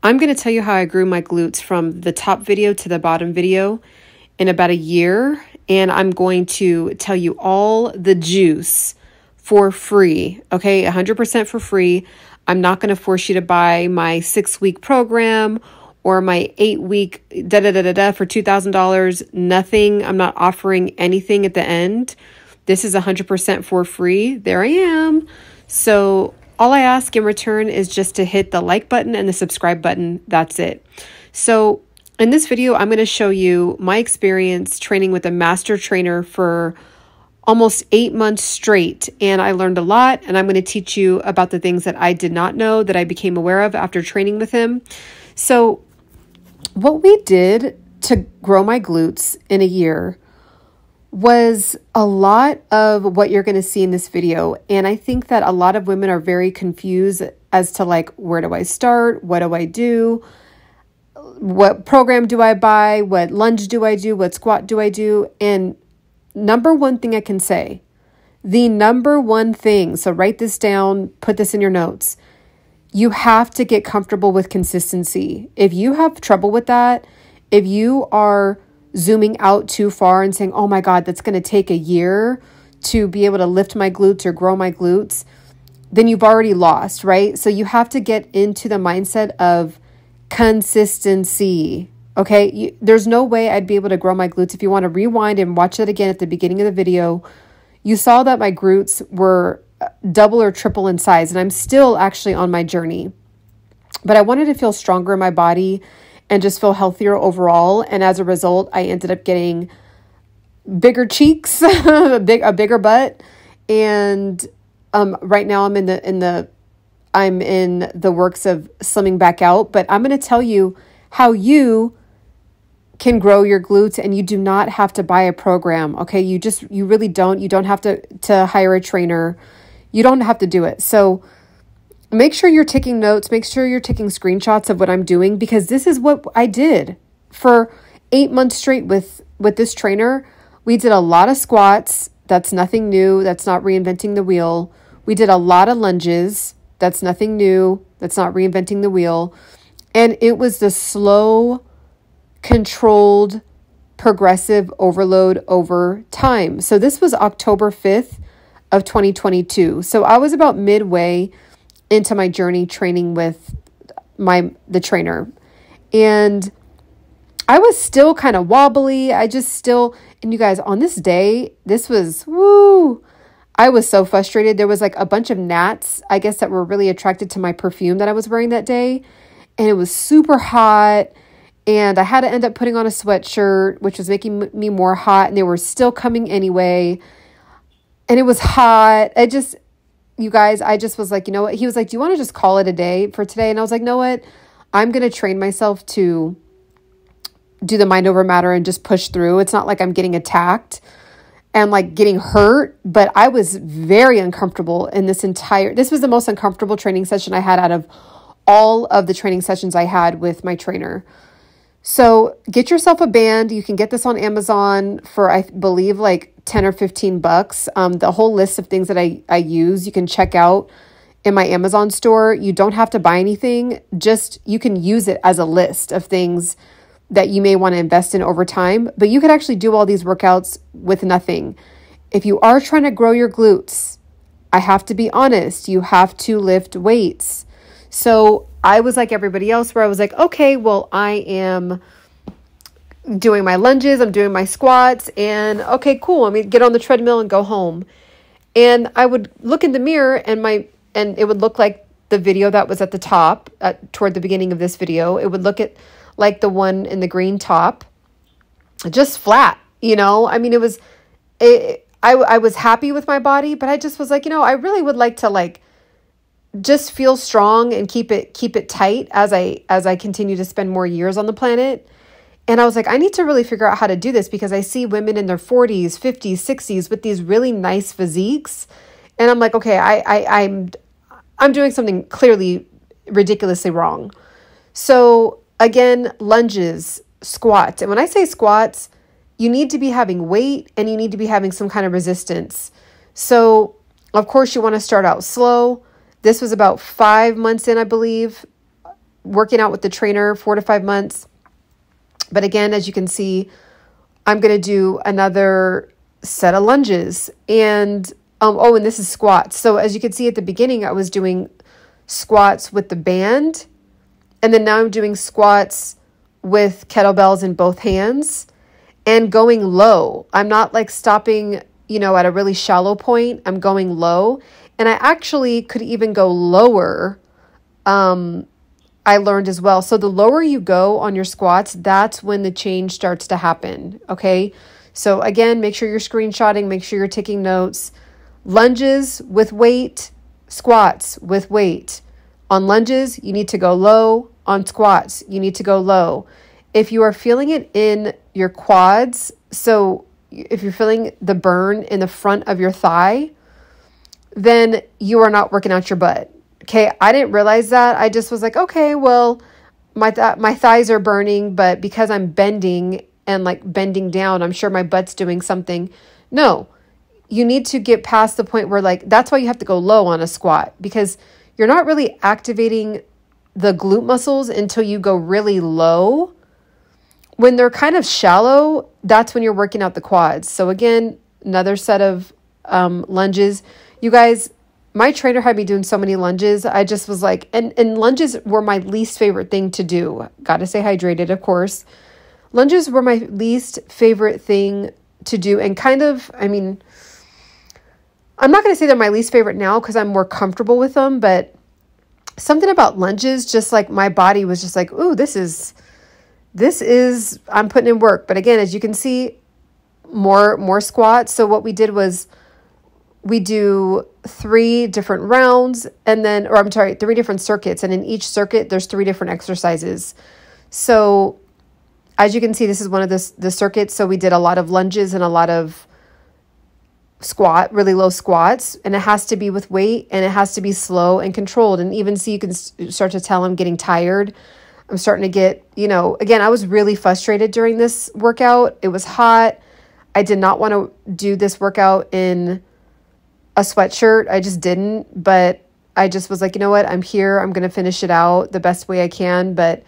I'm going to tell you how I grew my glutes from the top video to the bottom video in about a year. And I'm going to tell you all the juice for free. Okay, 100% for free. I'm not going to force you to buy my 6-week program or my 8-week for $2,000. Nothing. I'm not offering anything at the end. This is 100% for free. There I am. So all I ask in return is just to hit the like button and the subscribe button. That's it. So in this video, I'm going to show you my experience training with a master trainer for almost 8 months straight. And I learned a lot, and I'm going to teach you about the things that I did not know that I became aware of after training with him. So what we did to grow my glutes in a year was a lot of what you're going to see in this video. And I think that a lot of women are very confused as to like, where do I start? What do I do? What program do I buy? What lunge do I do? What squat do I do? And number one thing I can say, the number one thing, so write this down, put this in your notes. You have to get comfortable with consistency. If you have trouble with that, if you are zooming out too far and saying, oh my God, that's going to take a year to be able to lift my glutes or grow my glutes, then you've already lost, right? So you have to get into the mindset of consistency. Okay. There's no way I'd be able to grow my glutes. If you want to rewind and watch it again at the beginning of the video, you saw that my glutes were double or triple in size, and I'm still actually on my journey, but I wanted to feel stronger in my body and just feel healthier overall. And as a result, I ended up getting bigger cheeks, a bigger butt. And right now I'm in the works of slimming back out. But I'm going to tell you how you can grow your glutes, and you do not have to buy a program. Okay, you really don't. You don't have to hire a trainer. You don't have to do it. So make sure you're taking notes. Make sure you're taking screenshots of what I'm doing, because this is what I did for 8 months straight with this trainer. We did a lot of squats. That's nothing new. That's not reinventing the wheel. We did a lot of lunges. That's nothing new. That's not reinventing the wheel. And it was the slow, controlled, progressive overload over time. So this was October 5th of 2022. So I was about midway into my journey training with the trainer. And I was still kind of wobbly. And you guys, on this day, this was, I was so frustrated. There was like a bunch of gnats, I guess, that were really attracted to my perfume that I was wearing that day. And it was super hot. And I had to end up putting on a sweatshirt, which was making me more hot. And they were still coming anyway. And it was hot. You guys, I just was like, you know what? He was like, do you want to just call it a day for today? And I was like, know what? I'm going to train myself to do the mind over matter and just push through. It's not like I'm getting attacked and like getting hurt, but I was very uncomfortable in this was the most uncomfortable training session I had out of all of the training sessions I had with my trainer. So get yourself a band. You can get this on Amazon for, I believe, like 10 or 15 bucks. The whole list of things that I use, you can check out in my Amazon store. You don't have to buy anything. Just, you can use it as a list of things that you may want to invest in over time. But you could actually do all these workouts with nothing. If you are trying to grow your glutes, I have to be honest, you have to lift weights. So I was like everybody else, where I was like, okay, well, I am doing my lunges, I'm doing my squats, and okay, cool. I'm gonna get on the treadmill and go home. And I would look in the mirror, and it would look like the video that was at the top, toward the beginning of this video. It would look at like the one in the green top, just flat, I mean, I was happy with my body, but I just was like, I really would like to just feel strong and keep it tight as I continue to spend more years on the planet. And I was like, I need to really figure out how to do this, because I see women in their 40s, 50s, 60s with these really nice physiques. And I'm like, okay, I'm doing something clearly ridiculously wrong. So again, lunges, squats. And when I say squats, you need to be having weight and you need to be having some kind of resistance. So of course you want to start out slow. This was about 5 months in, I believe, working out with the trainer 4 to 5 months. But again, as you can see, I'm going to do another set of lunges. And, and this is squats. So as you can see at the beginning, I was doing squats with the band. And then now I'm doing squats with kettlebells in both hands and going low. I'm not like stopping, at a really shallow point. I'm going low. And I actually could even go lower. I learned as well. So the lower you go on your squats, that's when the change starts to happen. Okay. So again, make sure you're screenshotting, make sure you're taking notes. Lunges with weight, squats with weight. On lunges, you need to go low. On squats, you need to go low. If you are feeling it in your quads, so if you're feeling the burn in the front of your thigh, then you are not working out your butt. Okay, I didn't realize that. I just was like, okay, well, my thighs are burning, but because I'm bending and like bending down, I'm sure my butt's doing something. No, you need to get past the point where like, that's why you have to go low on a squat, because you're not really activating the glute muscles until you go really low. When they're kind of shallow, that's when you're working out the quads. So again, another set of lunges. You guys, my trainer had me doing so many lunges. I just was like, and lunges were my least favorite thing to do. Got to stay hydrated, of course. Lunges were my least favorite thing to do. And kind of, I mean, I'm not going to say they're my least favorite now because I'm more comfortable with them, but something about lunges, just like my body was just like, ooh, this is, I'm putting in work. But again, as you can see, more squats. So what we did was we do 3 different rounds and then, 3 different circuits. And in each circuit, there's 3 different exercises. So as you can see, this is one of the circuits. So we did a lot of lunges and a lot of really low squats, and it has to be with weight and it has to be slow and controlled. And even see, you can start to tell I'm getting tired. I'm starting to get, again, I was really frustrated during this workout. It was hot. I did not want to do this workout in a sweatshirt. I just didn't, but I just was like, you know what? I'm here. I'm going to finish it out the best way I can. But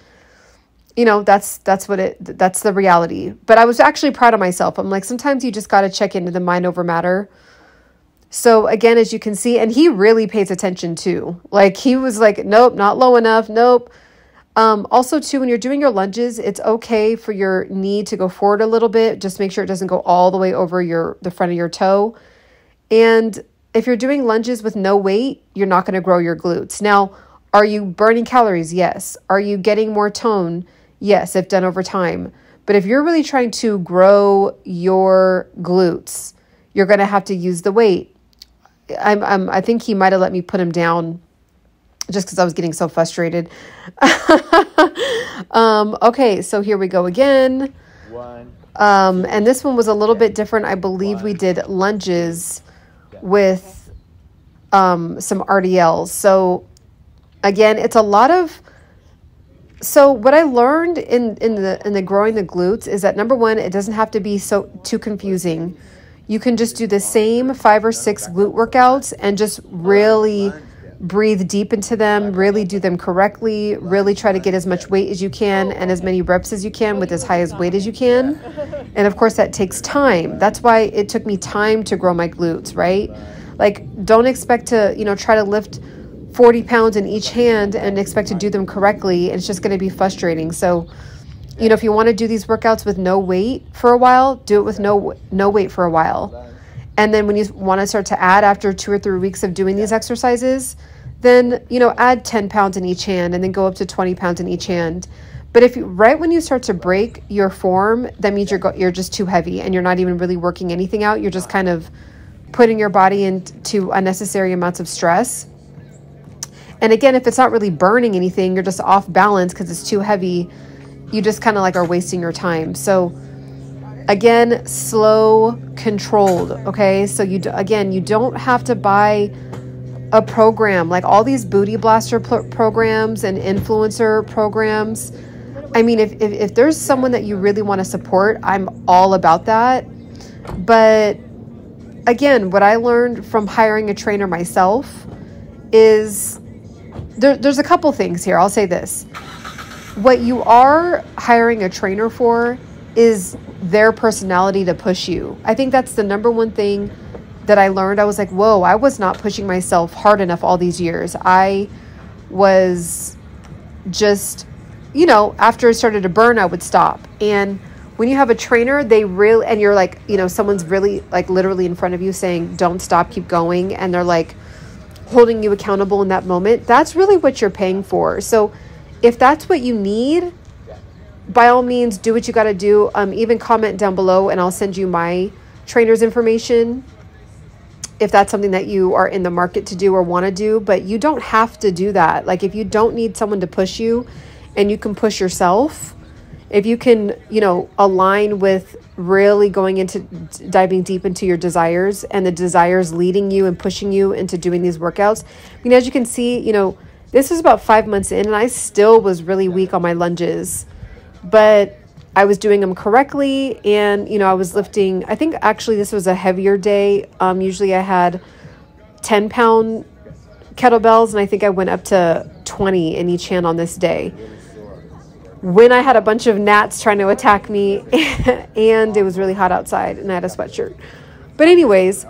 that's the reality. But I was actually proud of myself. I'm like, sometimes you just got to check into the mind over matter. So again, as you can see, and he really pays attention too. Like he was like, nope, not low enough. Nope. Also too, when you're doing your lunges, it's okay for your knee to go forward a little bit. Just make sure it doesn't go all the way over the front of your toe. And if you're doing lunges with no weight, you're not going to grow your glutes. Now, are you burning calories? Yes. Are you getting more tone? Yes, if done over time. But if you're really trying to grow your glutes, you're going to have to use the weight. I think he might have let me put him down just because I was getting so frustrated. Okay, so here we go again. And this one was a little bit different. I believe we did lunges with some RDLs. So again, it's a lot of. So what I learned in the growing the glutes is that number one, it doesn't have to be too confusing. You can just do the same 5 or 6 glute workouts and just really breathe deep into them, really do them correctly, really try to get as much weight as you can and as many reps as you can with as high as weight as you can. And of course that takes time. That's why it took me time to grow my glutes, right? Like don't expect to, try to lift 40 pounds in each hand and expect to do them correctly. It's just going to be frustrating. So, if you want to do these workouts with no weight for a while, do it with no weight for a while. And then when you want to start to add after 2 or 3 weeks of doing these exercises, then, add 10 pounds in each hand and then go up to 20 pounds in each hand. But right when you start to break your form, that means you're just too heavy and you're not even really working anything out. You're just kind of putting your body into unnecessary amounts of stress. And again, if it's not really burning anything, you're just off balance because it's too heavy. You just kind of like are wasting your time. So again, slow, controlled. Okay. So you don't have to buy a program like all these booty blaster programs and influencer programs. I mean, if there's someone that you really want to support, I'm all about that. But again, what I learned from hiring a trainer myself is there's a couple things here. I'll say this. What you are hiring a trainer for is their personality to push you. I think that's the number one thing that I learned. I was like, whoa, I was not pushing myself hard enough all these years. I was just, you know, after it started to burn, I would stop. And when you have a trainer, they really, and you're like, you know, someone's really like literally in front of you saying, don't stop, keep going. And they're like holding you accountable in that moment. That's really what you're paying for. So if that's what you need, by all means, do what you got to do. Even comment down below and I'll send you my trainer's information if that's something that you are in the market to do or want to do. But you don't have to do that. Like if you don't need someone to push you and you can push yourself, if you can, you know, align with really going into diving deep into your desires and the desires leading you and pushing you into doing these workouts. I mean, as you can see, you know, this was about 5 months in and I still was really weak on my lunges, but I was doing them correctly. And, you know, I was lifting, I think actually this was a heavier day. Usually I had 10-pound kettlebells and I think I went up to 20 in each hand on this day when I had a bunch of gnats trying to attack me and it was really hot outside and I had a sweatshirt. But anyways,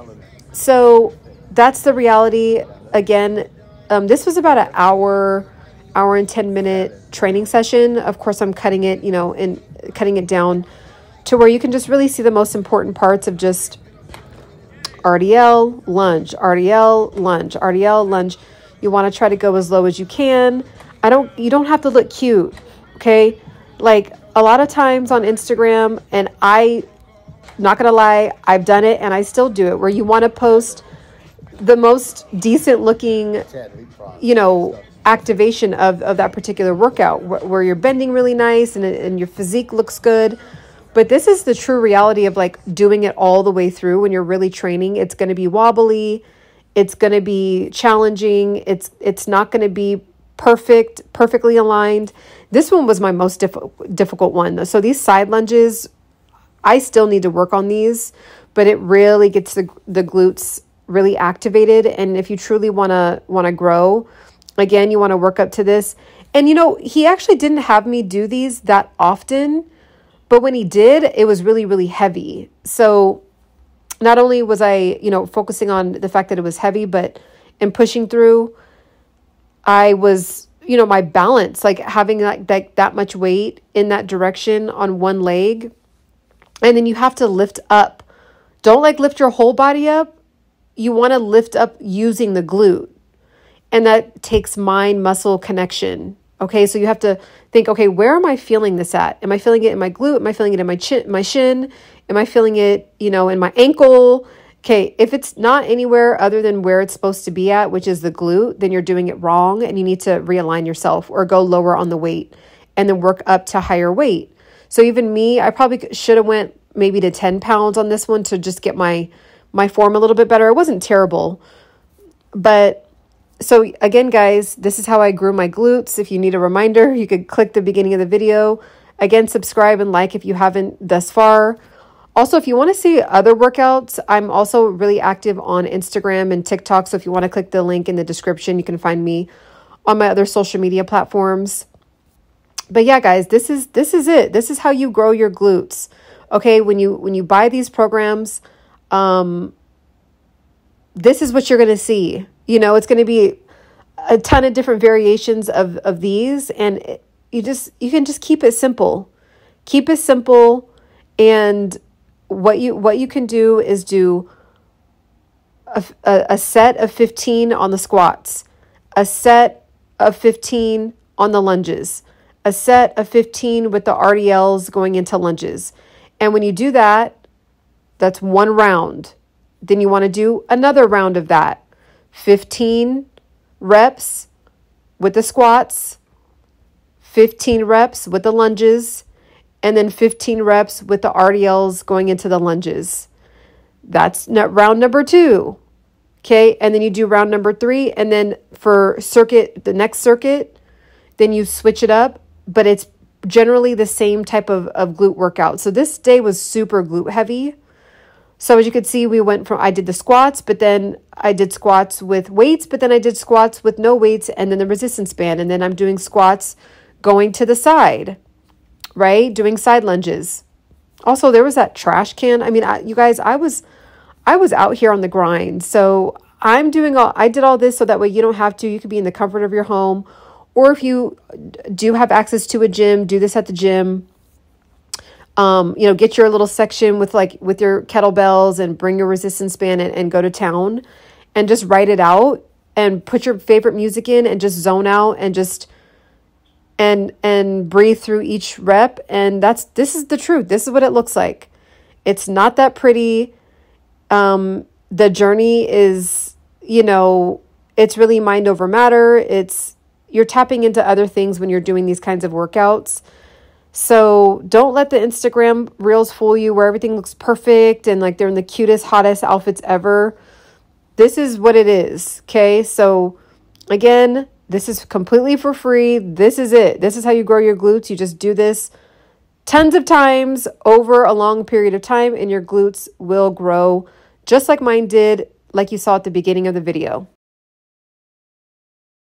so that's the reality. Again, this was about an hour and 10-minute training session. Of course, I'm cutting it, you know, and cutting it down to where you can just really see the most important parts of just RDL, lunge, RDL, lunge, RDL, lunge. You want to try to go as low as you can. You don't have to look cute. Okay. Like a lot of times on Instagram, and not going to lie, I've done it and I still do it, where you want to post the most decent looking, you know, activation of that particular workout where you're bending really nice and your physique looks good. But this is the true reality of like doing it all the way through. When you're really training, it's going to be wobbly. It's going to be challenging. It's not going to be perfectly aligned. This one was my most difficult one. So these side lunges, I still need to work on these, but it really gets the glutes really activated. And if you truly want to grow, again, you want to work up to this. And, you know, he actually didn't have me do these that often, but when he did, it was really, really heavy. So not only was I, you know, focusing on the fact that it was heavy, but in pushing through, I was, you know, my balance, like having like that much weight in that direction on one leg. And then you have to lift up. Don't like lift your whole body up. You want to lift up using the glute. And that takes mind muscle connection. Okay. So you have to think, okay, where am I feeling this at? Am I feeling it in my glute? Am I feeling it in my shin? Am I feeling it, you know, in my ankle? Okay, if it's not anywhere other than where it's supposed to be at, which is the glute, then you're doing it wrong and you need to realign yourself or go lower on the weight and then work up to higher weight. So even me, I probably should have went maybe to 10 pounds on this one to just get my form a little bit better. It wasn't terrible. But so again, guys, this is how I grew my glutes. If you need a reminder, you could click the beginning of the video. Again, subscribe and like if you haven't thus far. Also, if you want to see other workouts, I'm also really active on Instagram and TikTok. So if you want to click the link in the description, you can find me on my other social media platforms. But yeah, guys, this is it. This is how you grow your glutes. Okay, when you buy these programs, this is what you're going to see. You know, it's going to be a ton of different variations of these, and you can just keep it simple. Keep it simple, and what you can do is do a set of 15 on the squats, a set of 15 on the lunges, a set of 15 with the RDLs going into lunges. And when you do that, that's one round. Then you want to do another round of that. 15 reps with the squats, 15 reps with the lunges, and then 15 reps with the RDLs going into the lunges. That's round number 2. Okay. And then you do round number 3. And then for the next circuit, then you switch it up, but it's generally the same type of glute workout. So this day was super glute heavy. So as you could see, I did the squats, but then I did squats with weights, but then I did squats with no weights and then the resistance band. And then I'm doing squats going to the side, right? Doing side lunges. Also, there was that trash can. I mean, you guys, I was out here on the grind. So I did all this so that way you don't have to. You could be in the comfort of your home. Or if you do have access to a gym, do this at the gym. Get your little section with your kettlebells and bring your resistance band and go to town and just write it out and put your favorite music in and just zone out and just and breathe through each rep. And this is the truth. This is what it looks like. It's not that pretty. The journey is, it's really mind over matter. You're tapping into other things when you're doing these kinds of workouts. So don't let the Instagram reels fool you where everything looks perfect and like they're in the cutest, hottest outfits ever. This is what it is. Okay. So again, this is completely for free. This is it. This is how you grow your glutes. You just do this tons of times over a long period of time and your glutes will grow just like mine did, like you saw at the beginning of the video.